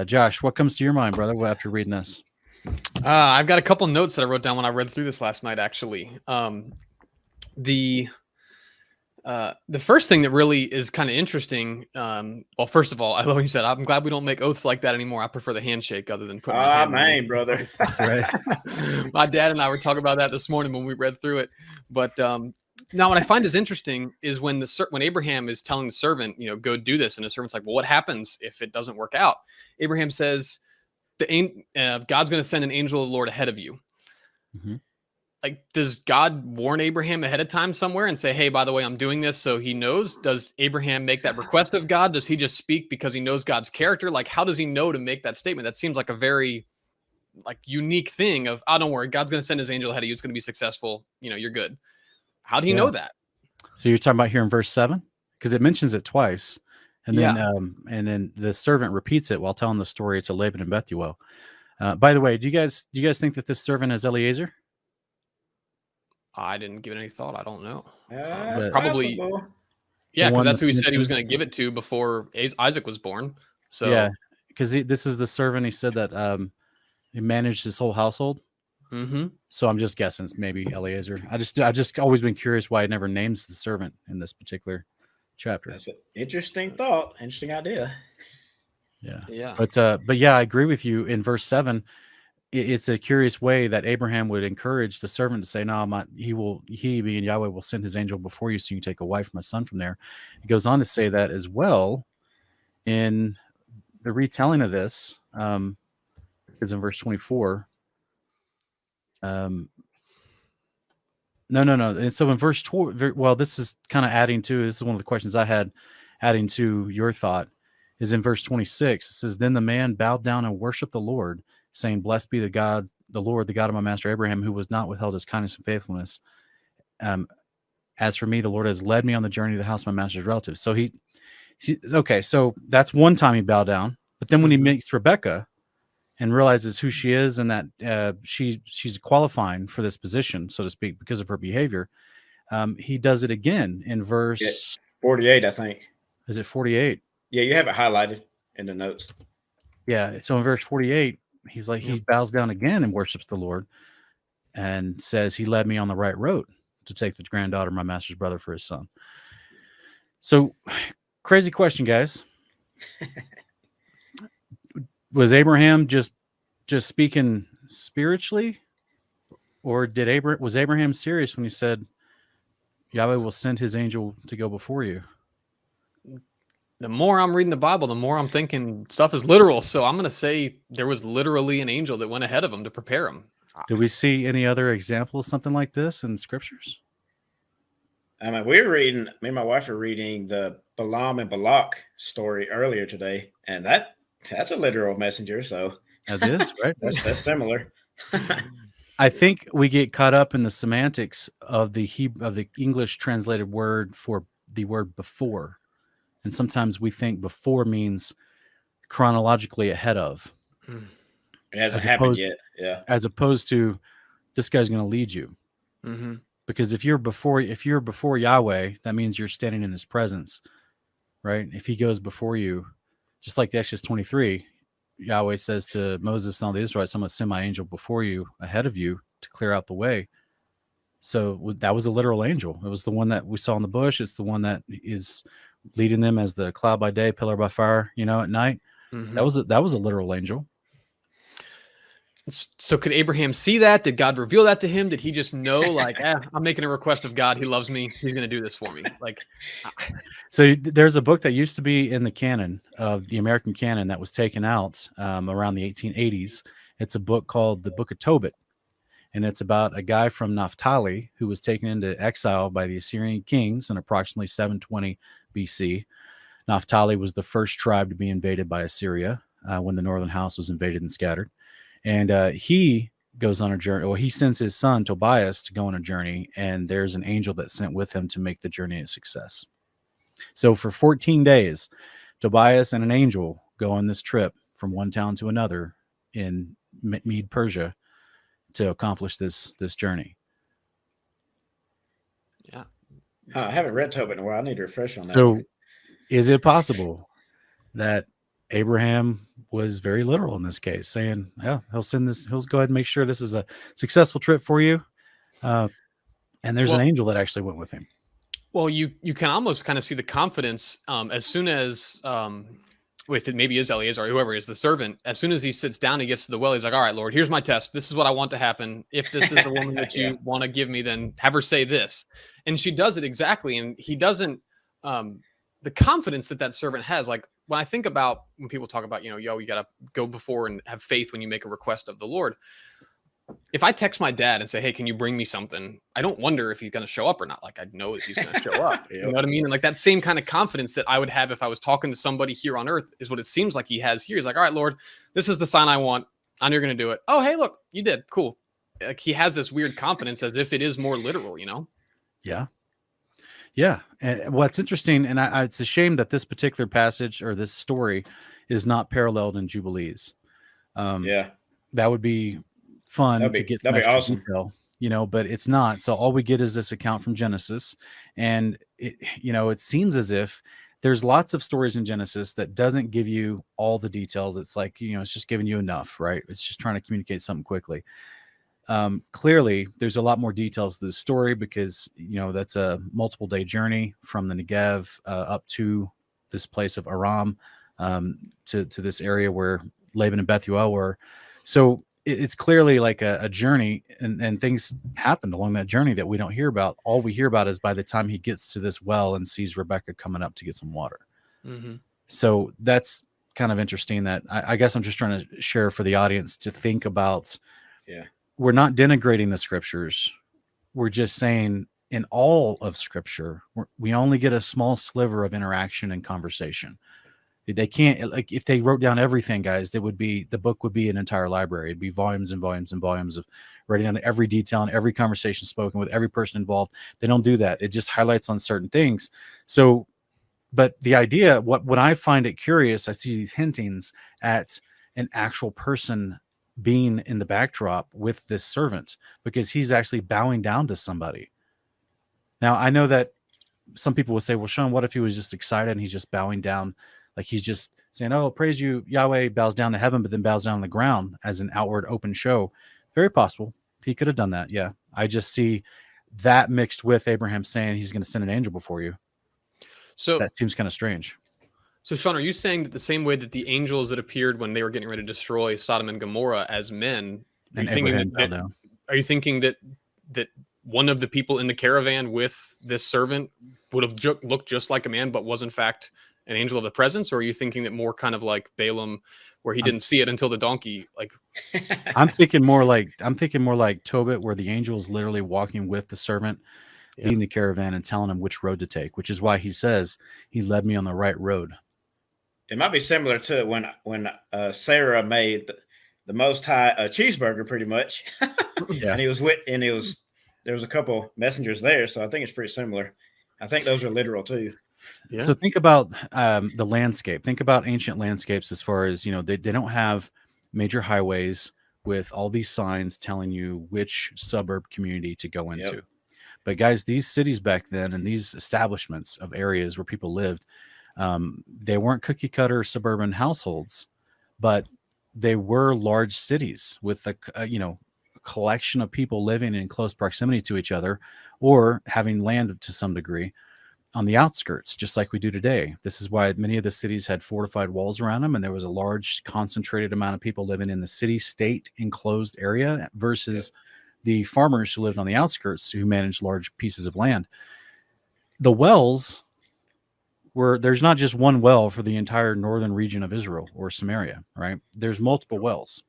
Josh, what comes to your mind, brother, after reading this? I've got a couple notes that I wrote down when I read through this last night, actually. The first thing that really is kind of interesting. Well, first of all, I love what you said. I'm glad we don't make oths like that anymore. I prefer the handshake other than putting my hand. Man, brother. Right. My dad and I were talking about that this morning when we read through it. But now, what I find is interesting is when Abraham is telling the servant, go do this, and the servant's like, well, what happens if it doesn't work out? Abraham says, God's going to send an angel of the Lord ahead of you. Mm-hmm. Like, does God warn Abraham ahead of time somewhere and say, hey, by the way, I'm doing this so he knows? Does Abraham make that request of God? Does he just speak because he knows God's character? Like, how does he know to make that statement? That seems like a very unique thing of, don't worry, God's going to send his angel ahead of you. It's going to be successful. You're good. How do you know that? So you're talking about here in verse 7? Because it mentions it twice. And then the servant repeats it while telling the story to Laban and Bethuel. By the way, do you guys think that this servant is Eliezer? I didn't give it any thought. I don't know. Probably. Yeah, because that's who he said he was going to give it to before Isaac was born. So yeah, because this is the servant. He said that he managed his whole household. Mm-hmm. So I'm just guessing it's maybe Eliezer. I just always been curious why it never names the servant in this particular chapter. That's an interesting thought. Interesting idea. Yeah. But yeah, I agree with you. In verse 7, it's a curious way that Abraham would encourage the servant to say, no, he being Yahweh will send his angel before you so you can take a wife for my son from there. He goes on to say that as well in the retelling of this, is in verse 24. No. And so in verse 12, well, this is kind of this is one of the questions I had, adding to your thought, is in verse 26. It says, then the man bowed down and worshiped the Lord, saying, blessed be the Lord, the God of my master Abraham, who was not withheld his kindness and faithfulness. As for me, the Lord has led me on the journey to the house of my master's relatives. So okay, so that's one time he bowed down. But then when he meets Rebecca and realizes who she is and that she's qualifying for this position, so to speak, because of her behavior, he does it again in verse 48, I think. Is it 48? Yeah, you have it highlighted in the notes. Yeah, so in verse 48, he's like, he bows down again and worships the Lord and says, he led me on the right road to take the granddaughter of my master's brother for his son. So, crazy question, guys. Was Abraham just speaking spiritually, or was Abraham serious when he said, Yahweh will send his angel to go before you? The more I'm reading the Bible, the more I'm thinking stuff is literal. So I'm going to say there was literally an angel that went ahead of him to prepare him. Do we see any other examples, something like this in scriptures? I mean, me and my wife were reading the Balaam and Balak story earlier today, and that's a literal messenger. So that is right. That's similar. I think we get caught up in the semantics of the English translated word for the word before. And sometimes we think before means chronologically ahead of. It hasn't happened yet. Yeah. As opposed to this guy's going to lead you. Mm-hmm. Because if you're before Yahweh, that means you're standing in his presence, right? If he goes before you, just like the Exodus 23, Yahweh says to Moses and all the Israelites, I'm going to send my angel before you, ahead of you, to clear out the way. So that was a literal angel. It was the one that we saw in the bush. It's the one that is leading them as the cloud by day, pillar by fire, at night. Mm-hmm. That was a literal angel. So could Abraham see that? Did God reveal that to him? Did he just know, like, I'm making a request of God. He loves me. He's going to do this for me. Like, so there's a book that used to be in the canon of the American canon that was taken out around the 1880s. It's a book called the Book of Tobit. And it's about a guy from Naphtali who was taken into exile by the Assyrian kings in approximately 720 BC. Naphtali was the first tribe to be invaded by Assyria when the northern house was invaded and scattered. And he goes on a journey, or he sends his son Tobias to go on a journey, and there's an angel that's sent with him to make the journey a success. So for 14 days, Tobias and an angel go on this trip from one town to another in Mede, Persia, to accomplish this journey. Yeah, I haven't read Tobit in a while. I need to refresh on that. So, is it possible that Abraham was very literal in this case, saying, yeah, he'll send this, he'll go ahead and make sure this is a successful trip for you. And there's an angel that actually went with him. Well, you can almost kind of see the confidence as soon as with it maybe is Eliezer or whoever is the servant. As soon as he sits down, he gets to the well. He's like, "All right, Lord, here's my test. This is what I want to happen. If this is the woman that you want to give me, then have her say this." And she does it exactly. And he doesn't. The confidence that servant has, like when I think about when people talk about, you got to go before and have faith when you make a request of the Lord. If I text my dad and say, "Hey, can you bring me something?" I don't wonder if he's going to show up or not. Like I know that he's going to show up. You know what I mean? And like that same kind of confidence that I would have if I was talking to somebody here on earth is what it seems like he has here. He's like, "All right, Lord, this is the sign I want. I know you're going to do it. Oh, hey, look, you did. Cool." Like he has this weird confidence as if it is more literal, Yeah. Yeah. And what's interesting, and it's a shame that this particular passage or this story is not paralleled in Jubilees. That would be fun to get some extra detail, but it's not. So all we get is this account from Genesis, and it seems as if there's lots of stories in Genesis that doesn't give you all the details. It's like, it's just giving you enough, right? It's just trying to communicate something quickly. Clearly there's a lot more details to the story because, that's a multiple day journey from the Negev up to this place of Aram, to this area where Laban and Bethuel were. So it's clearly like a journey, and things happened along that journey that we don't hear about. All we hear about is by the time he gets to this well and sees Rebecca coming up to get some water. Mm-hmm. So that's kind of interesting that I guess I'm just trying to share for the audience to think about. Yeah. We're not denigrating the scriptures. We're just saying in all of scripture, we only get a small sliver of interaction and conversation. They can't, like, if they wrote down everything, guys, the book would be an entire library. It'd be volumes and volumes and volumes of writing down every detail and every conversation spoken with every person involved. They don't do that. It just highlights on certain things. So, but the idea, when I find it curious, I see these hintings at an actual person being in the backdrop with this servant, because he's actually bowing down to somebody. Now, I know that some people will say, well, Sean, what if he was just excited and he's just bowing down? Like he's just saying, "Oh, praise you, Yahweh," bows down to heaven, but then bows down on the ground as an outward open show. Very possible. He could have done that. Yeah. I just see that mixed with Abraham saying he's going to send an angel before you. So that seems kind of strange. So, Sean, are you saying that the same way that the angels that appeared when they were getting ready to destroy Sodom and Gomorrah as men, are you thinking that one of the people in the caravan with this servant would have looked just like a man, but was in fact an angel of the presence? Or are you thinking that more kind of like Balaam, where he didn't see it until the donkey? Like, I'm thinking more like Tobit, where the angel is literally walking with the servant, leading the caravan and telling him which road to take, which is why he says he led me on the right road. It might be similar to when Sarah made the Most High a cheeseburger, pretty much. And there was a couple messengers there, so I think it's pretty similar. I think those are literal too. Yeah. So think about the landscape. Think about ancient landscapes as far as, they don't have major highways with all these signs telling you which suburb community to go into. Yep. But guys, these cities back then and these establishments of areas where people lived, they weren't cookie cutter suburban households, but they were large cities with a collection of people living in close proximity to each other, or having land to some degree on the outskirts, just like we do today. This is why many of the cities had fortified walls around them, and there was a large concentrated amount of people living in the city-state enclosed area versus the farmers who lived on the outskirts who managed large pieces of land. The wells there's not just one well for the entire northern region of Israel or Samaria, right? There's multiple wells.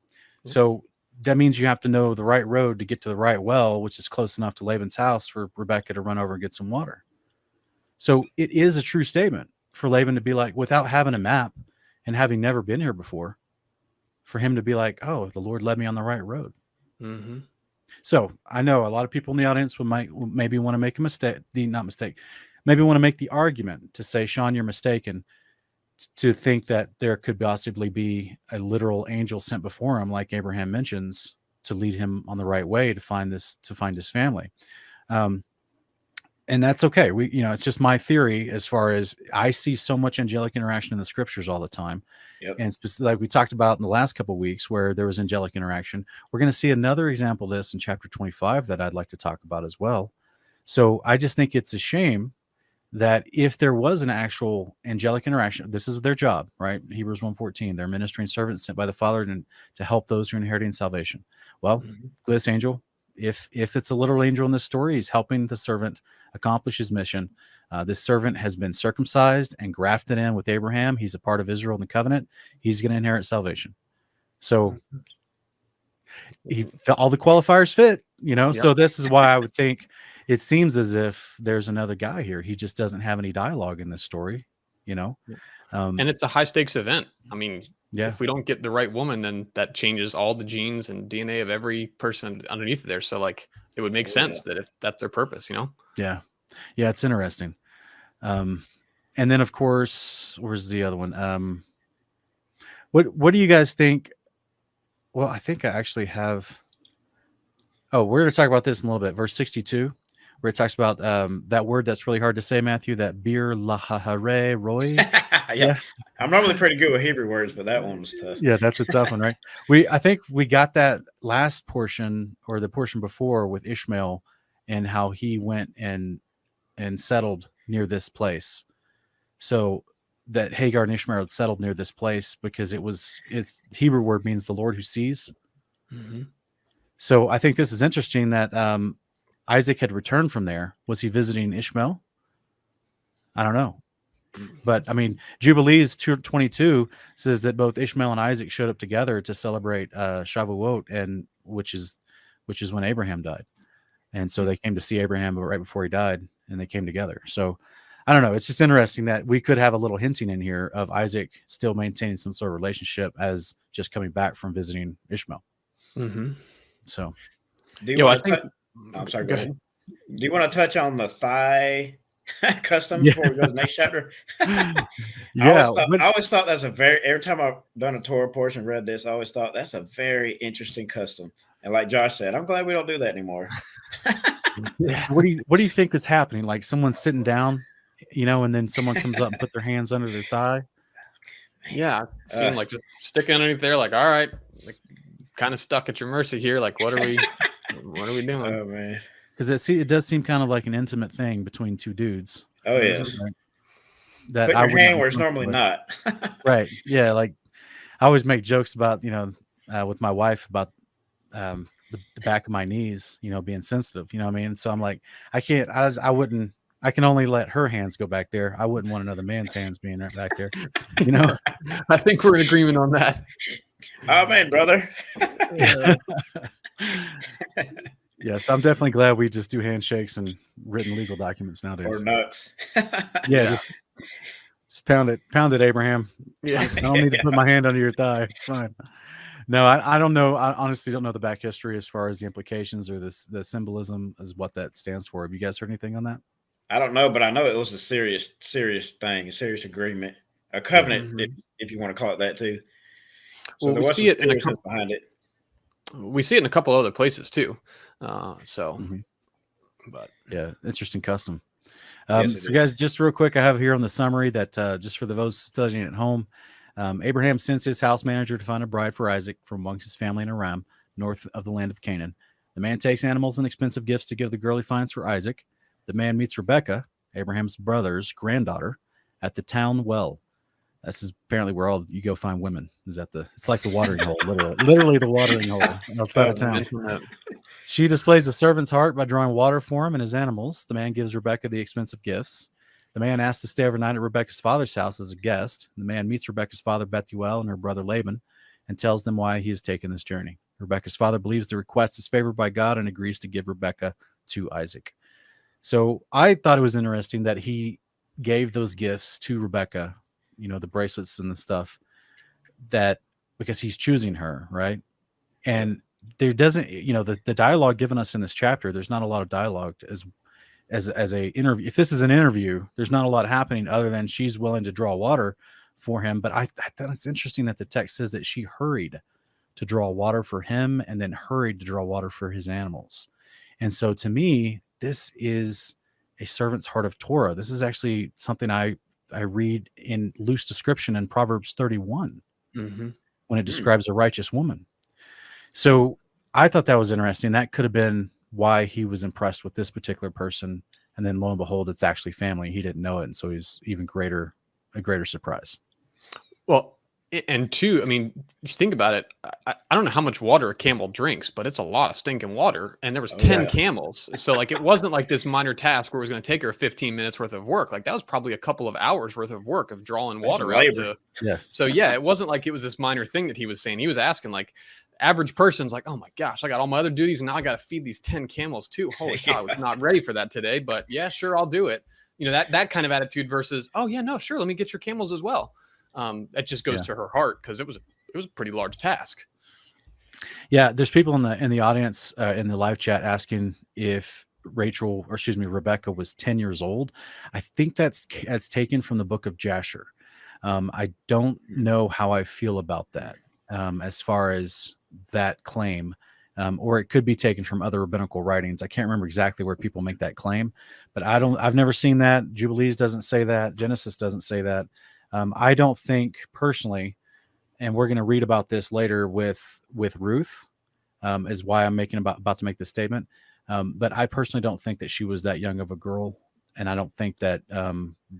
So that means you have to know the right road to get to the right well, which is close enough to Laban's house for Rebecca to run over and get some water. So it is a true statement for Laban to be like, without having a map and having never been here before, for him to be like, "Oh, the Lord led me on the right road." Mm-hmm. So I know a lot of people in the audience maybe want to make a mistake, maybe want to make the argument to say, "Sean, you're mistaken," to think that there could possibly be a literal angel sent before him, like Abraham mentions, to lead him on the right way to find his family. And that's okay. It's just my theory as far as I see so much angelic interaction in the scriptures all the time. Yep. And like we talked about in the last couple of weeks where there was angelic interaction. We're going to see another example of this in chapter 25 that I'd like to talk about as well. So I just think it's a shame that if there was an actual angelic interaction, this is their job, right? Hebrews 1:14, they're ministering servants sent by the Father to help those who are inheriting salvation. Well, this angel, if it's a literal angel in this story, he's helping the servant accomplish his mission. This servant has been circumcised and grafted in with Abraham. He's a part of Israel in the covenant. He's going to inherit salvation. So all the qualifiers fit, So this is why I would think it seems as if there's another guy here. He just doesn't have any dialogue in this story, And it's a high stakes event. I mean, yeah. If we don't get the right woman, then that changes all the genes and DNA of every person underneath there. So like, it would make sense that if that's their purpose, Yeah. Yeah. It's interesting. And then of course, where's the other one? What do you guys think? Well, I think I actually have. Oh, we're going to talk about this in a little bit. Verse 62, where it talks about that word that's really hard to say, Matthew, that bir lahahare roy. Yeah. I'm normally pretty good with Hebrew words, but that one was tough. Yeah, that's a tough one, right? I think we got that last portion or the portion before with Ishmael and how he went and settled near this place. So that Hagar and Ishmael had settled near this place because its Hebrew word means the Lord who sees. Mm-hmm. So I think this is interesting that Isaac had returned from there. Was he visiting Ishmael? I don't know. But I mean, Jubilees 22 says that both Ishmael and Isaac showed up together to celebrate Shavuot, and which is when Abraham died. And so they came to see Abraham right before he died, and they came together. So I don't know. It's just interesting that we could have a little hinting in here of Isaac still maintaining some sort of relationship as just coming back from visiting Ishmael. Mm-hmm. So, I'm sorry. Go ahead. Do you want to touch on the thigh custom before we go to the next chapter? I always thought that's every time I've done a Torah portion, read this, I always thought that's a very interesting custom. And like Josh said, I'm glad we don't do that anymore. What do you think is happening? Like someone's sitting down, and then someone comes up and put their hands under their thigh. Yeah, it seemed like just stick underneath there, like, all right, like kind of stuck at your mercy here. Like, what are we doing? Oh man, because it does seem kind of like an intimate thing between two dudes. Oh yes, right? That put your hand where it's normally not. Right? Yeah, like I always make jokes about with my wife about the back of my knees, being sensitive. You know what I mean? So I'm like, I wouldn't. I can only let her hands go back there. I wouldn't want another man's hands being right back there. I think we're in agreement on that. Amen, brother. Yes, I'm definitely glad we just do handshakes and written legal documents nowadays. Or nuts. Yeah, just pound it, Abraham. Yeah, I don't need to put my hand under your thigh. It's fine. No, I don't know. I honestly don't know the back history as far as the implications or the symbolism as what that stands for. Have you guys heard anything on that? I don't know, but I know it was a serious thing, a serious agreement, a covenant, if you want to call it that too. So well, we see it behind it. We see it in a couple other places too. But yeah, interesting custom. So guys, just real quick, I have here on the summary that just for those studying at home, Abraham sends his house manager to find a bride for Isaac from amongst his family in Aram, north of the land of Canaan. The man takes animals and expensive gifts to give the girl he finds for Isaac. The man meets Rebecca, Abraham's brother's granddaughter, at the town well. This is apparently where all you go find women. It's like the watering hole, literally the watering hole outside of town. She displays the servant's heart by drawing water for him and his animals. The man gives Rebecca the expensive gifts. The man asks to stay overnight at Rebecca's father's house as a guest. The man meets Rebecca's father Bethuel and her brother Laban and tells them why he has taken this journey. Rebecca's father believes the request is favored by God and agrees to give Rebecca to Isaac. So I thought it was interesting that he gave those gifts to Rebecca, the bracelets and the stuff, that because he's choosing her, right? And there doesn't, the dialogue given us in this chapter, there's not a lot of dialogue as a interview. If this is an interview, there's not a lot happening other than she's willing to draw water for him. But I thought it's interesting that the text says that she hurried to draw water for him and then hurried to draw water for his animals. And so to me, this is a servant's heart of Torah. This is actually something I read in loose description in Proverbs 31 when it describes a righteous woman. So I thought that was interesting. That could have been why he was impressed with this particular person. And then lo and behold, it's actually family. He didn't know it. And so he's even a greater surprise. Well, and two, I mean, if you think about it, I don't know how much water a camel drinks, but it's a lot of stinking water. And there was 10 camels. So like, it wasn't like this minor task where it was going to take her 15 minutes worth of work. Like that was probably a couple of hours worth of work of drawing water out to. Yeah. So yeah, it wasn't like it was this minor thing that he was saying. He was asking like, average person's like, oh my gosh, I got all my other duties and now I got to feed these 10 camels too. Holy cow, I was not ready for that today, but yeah, sure, I'll do it. You know, that kind of attitude versus, oh yeah, no, sure, let me get your camels as well. That just goes to her heart because it was a pretty large task. Yeah, there's people in the audience in the live chat asking if Rebecca was 10 years old. I think that's taken from the book of Jasher. I don't know how I feel about that as far as that claim, or it could be taken from other rabbinical writings. I can't remember exactly where people make that claim, but I've never seen that. Jubilees doesn't say that. Genesis doesn't say that. I don't think personally, and we're going to read about this later with Ruth, is why I'm about to make this statement. But I personally don't think that she was that young of a girl. And I don't think that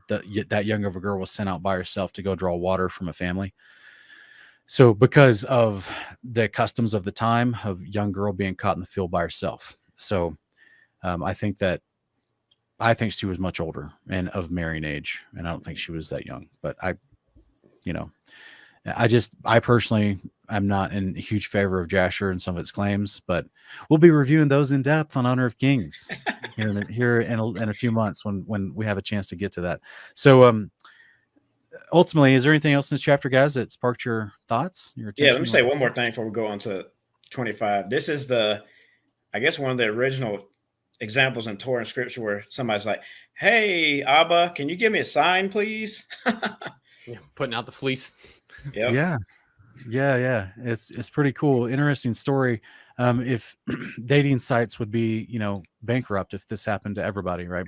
that young of a girl was sent out by herself to go draw water from a family. So because of the customs of the time of young girl being caught in the field by herself. So I think she was much older and of marrying age. And I don't think she was that young, but I personally, I'm not in huge favor of Jasher and some of its claims, but we'll be reviewing those in depth on Honor of Kings here in a few months when we have a chance to get to that. So, ultimately, is there anything else in this chapter, guys, that sparked your thoughts? Your attention? Yeah, let me say one more thing before we go on to 25. This is I guess one of the original examples in Torah and Scripture where somebody's like, "Hey, Abba, can you give me a sign, please?" Putting out the fleece. Yep. Yeah. It's pretty cool. Interesting story. If dating sites would be, bankrupt if this happened to everybody, right?